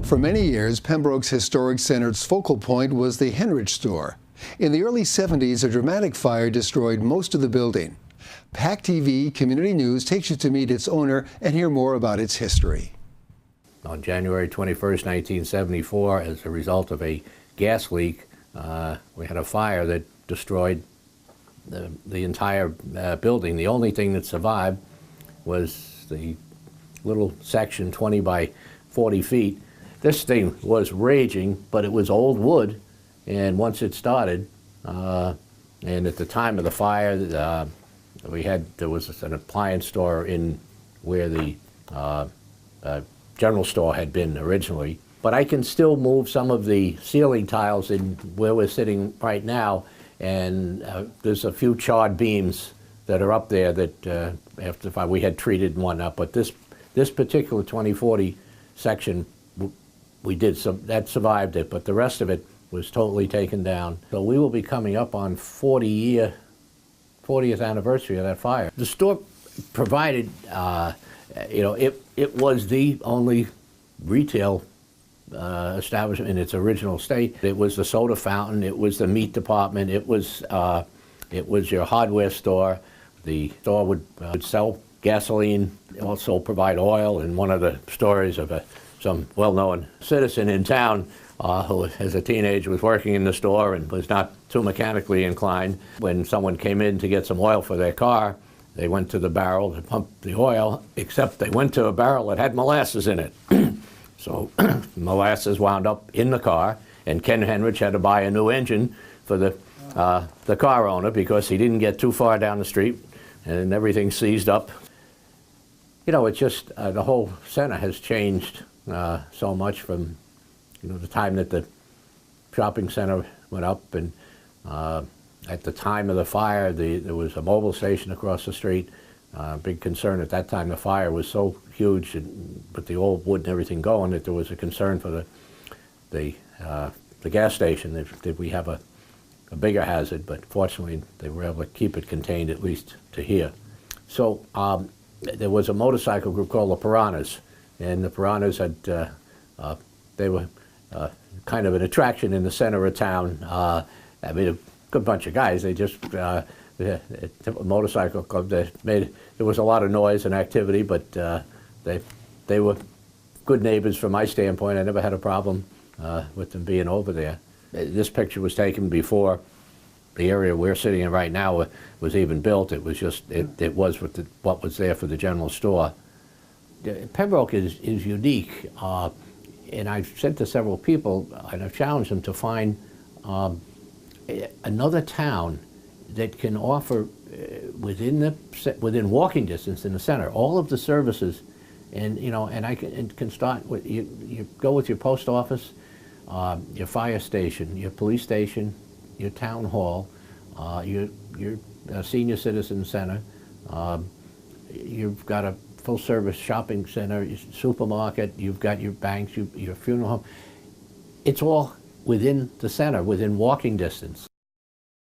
For many years, Pembroke's historic center's focal point was the Henrich store. In the early 70s, a dramatic fire destroyed most of the building. PACTV Community News takes you to meet its owner and hear more about its history. On January 21st, 1974, as a result of a gas leak, we had a fire that destroyed the entire building. The only thing that survived was the little section 20 by 40 feet. This thing was raging, but it was old wood, and once it started, and at the time of the fire, there was an appliance store in where the general store had been originally. But I can still move some of the ceiling tiles in where we're sitting right now, and there's a few charred beams that are up there that after the fire we had treated one up. But this particular 2040 section, we did that survived it, but the rest of it was totally taken down. So we will be coming up on 40th anniversary of that fire. The store provided, it was the only retail establishment in its original state. It was the soda fountain, it was the meat department, it was your hardware store. The store would sell gasoline, also provide oil, and one of the stories of some well-known citizen in town who as a teenager was working in the store and was not too mechanically inclined. When someone came in to get some oil for their car, they went to the barrel to pump the oil, except they went to a barrel that had molasses in it. So molasses wound up in the car, and Ken Henrich had to buy a new engine for the car owner because he didn't get too far down the street, and everything seized up. You know, it's just the whole center has changed so much from the time that the shopping center went up, and at the time of the fire, there was a mobile station across the street. Big concern at that time. The fire was so huge, with the old wood and everything going, that there was a concern for the gas station that we have a bigger hazard. But fortunately, they were able to keep it contained, at least to here. So there was a motorcycle group called the Piranhas, and the Piranhas had they were kind of an attraction in the center of town. I mean, a good bunch of guys. They just a motorcycle club that there was a lot of noise and activity, but they were good neighbors from my standpoint. I never had a problem with them being over there. This picture was taken before the area we're sitting in right now was even built. It was just it was what was there for the general store. Pembroke is unique, and I've said to several people, and I've challenged them to find another town that can offer within walking distance in the center all of the services, and and I can start with you go with your post office, your fire station, your police station, your town hall, your senior citizen center. You've got a full-service shopping center, your supermarket. You've got your banks, your funeral home. It's all within the center, within walking distance.